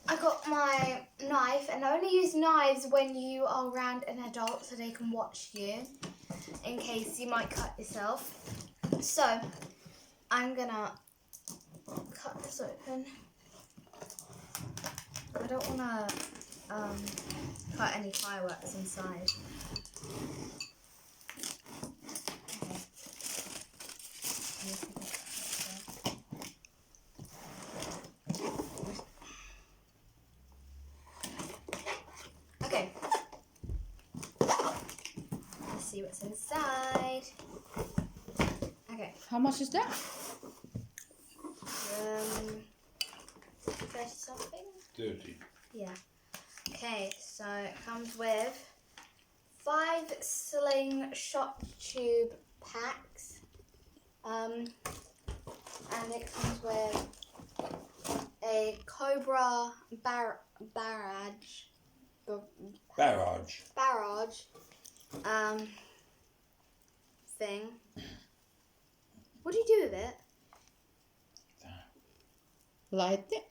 I got my knife, and I only use knives when you are around an adult so they can watch you in case you might cut yourself. So I'm gonna cut this open. I don't want to cut any fireworks inside. Okay. Let's see what's inside. Okay. How much is that? 30 something? 30. Yeah. Okay, so it comes with 5 slingshot tube packs. And it comes with a Cobra barrage thing. What do you do with it? Light it.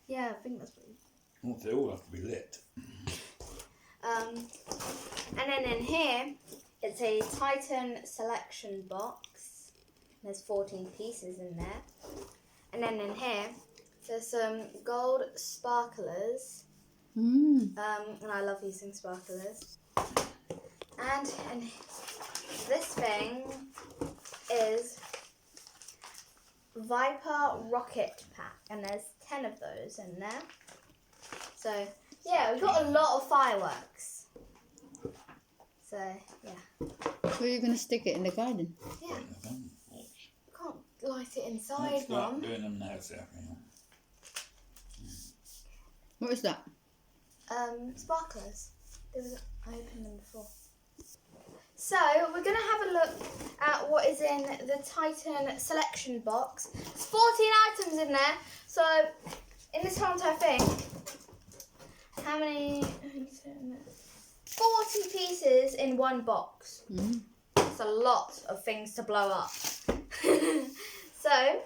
Yeah, I think that's what you Well, they all have to be lit. And then in here, it's a Titan selection box. There's 14 pieces in there. And then in here, there's some gold sparklers. And I love using sparklers. And this thing is Viper rocket pack, and there's 10 of those in there. So yeah, we got a lot of fireworks. So yeah. Where are you going to stick it in the garden? Yeah. You can't light it Let's inside, start Mum. doing them now, Sarah. What is that? Sparklers. I opened them before. So we're going to have a look at what is in the Titan selection box. There's 14 items in there. So in this entire thing, how many? 40 pieces in one box. It's a lot of things to blow up. So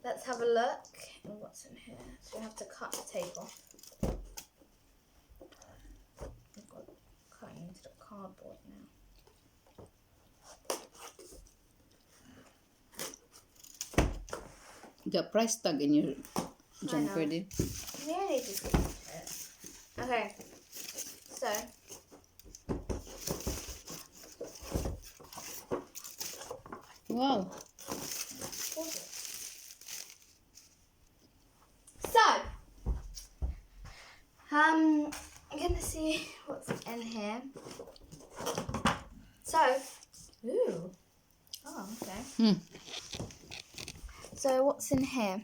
let's have a look at what's in here. So we have to cut the tape off. I've got cutting into the cardboard now. You got price tag in your junk know. ready. Nearly just got it. Okay, so Wow. So, I'm gonna see what's in here. So, ooh, oh, okay. So, what's in here?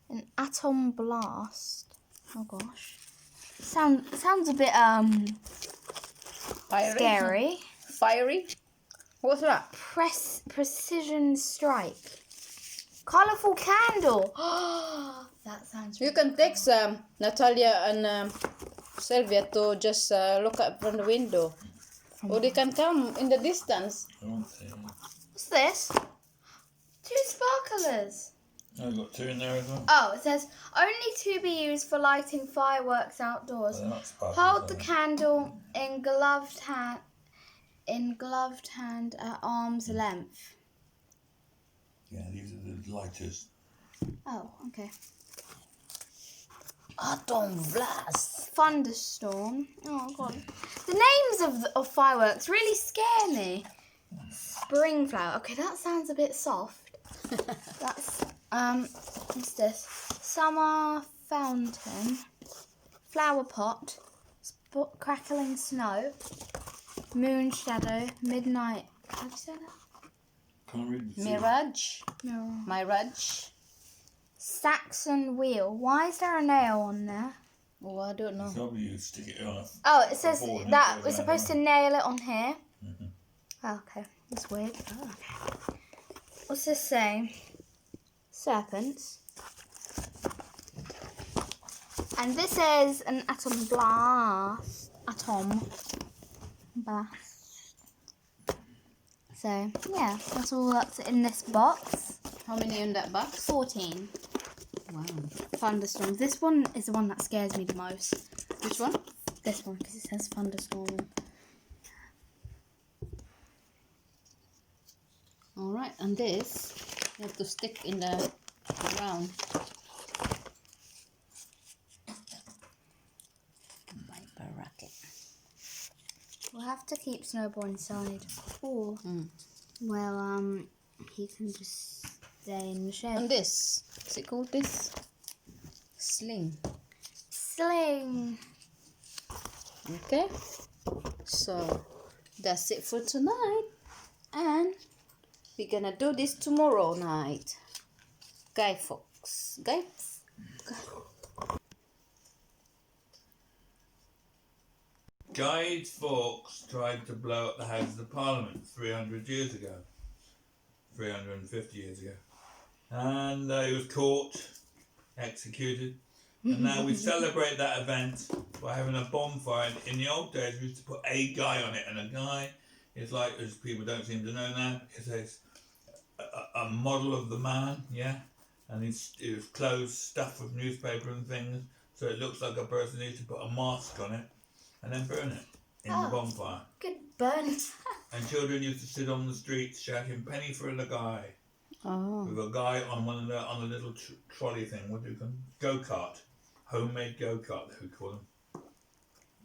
An atom blast. Oh gosh, sounds a bit Fiery. scary. Fiery. What's that? Precision strike. Colourful candle. That sounds. You can text Natalia and Sylvia to just look up from the window. Or they can come in the distance. What's this? 2 sparklers. I've got 2 in there as well. Oh, it says only to be used for lighting fireworks outdoors. They're not sparklers, Hold are the they? candle in gloved hand at arm's length. Yeah, these are the lighters. Oh, okay. Atom blast. Thunderstorm. Oh god. The names of fireworks really scare me. Spring flower. Okay, that sounds a bit soft. That's what's this? Summer fountain. Flower pot. Crackling snow. Moon shadow. Midnight. How do you say that? Can't read the Mirage. No. Mirage. Saxon wheel. Why is there a nail on there? Oh, I don't know. Probably you stick it on. Oh, it says board, that and it we're goes supposed to around. nail it on here. Oh, okay, that's weird. Oh, okay. What's this say? Serpents. And this is an atom blast. Atom blast. So, yeah, that's all that's in this box. How many in that box? 14. Wow. thunderstorms. This one is the one that scares me the most. Which one? This one, because it says thunderstorm. Alright, and this you have to stick in the ground. Viper rocket. We'll have to keep Snowball inside. Or, well, he can just stay in the shed. And this, is it called this? Sling. Sling. Okay, so that's it for tonight, and we're gonna do this tomorrow night. Guy Fawkes. Guy Fawkes tried to blow up the Houses of Parliament 300 years ago. 350 years ago. And he was caught, executed. And now we celebrate that event by having a bonfire. In the old days, we used to put a guy on it, and a guy is like, as people don't seem to know now, is a model of the man, yeah? And his clothes stuffed with newspaper and things, so it looks like a person needs to put a mask on it and then burn it in the bonfire. Good burn. And children used to sit on the streets shouting "penny for the guy," Oh. with a guy on a little trolley thing. What do you call them? Go-kart, homemade go-kart they would call them,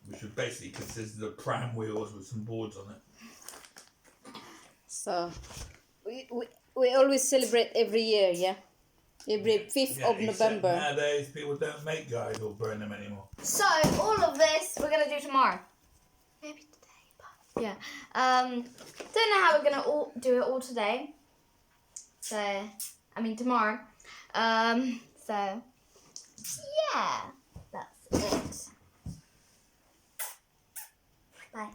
which would basically consist of pram wheels with some boards on it. So we always celebrate every year, yeah? Every 5th of except November. Nowadays, people don't make guys or burn them anymore. So, all of this we're going to do tomorrow. Maybe today, but yeah. Don't know how we're going to do it all today. So, I mean tomorrow. So, yeah. That's it. Bye.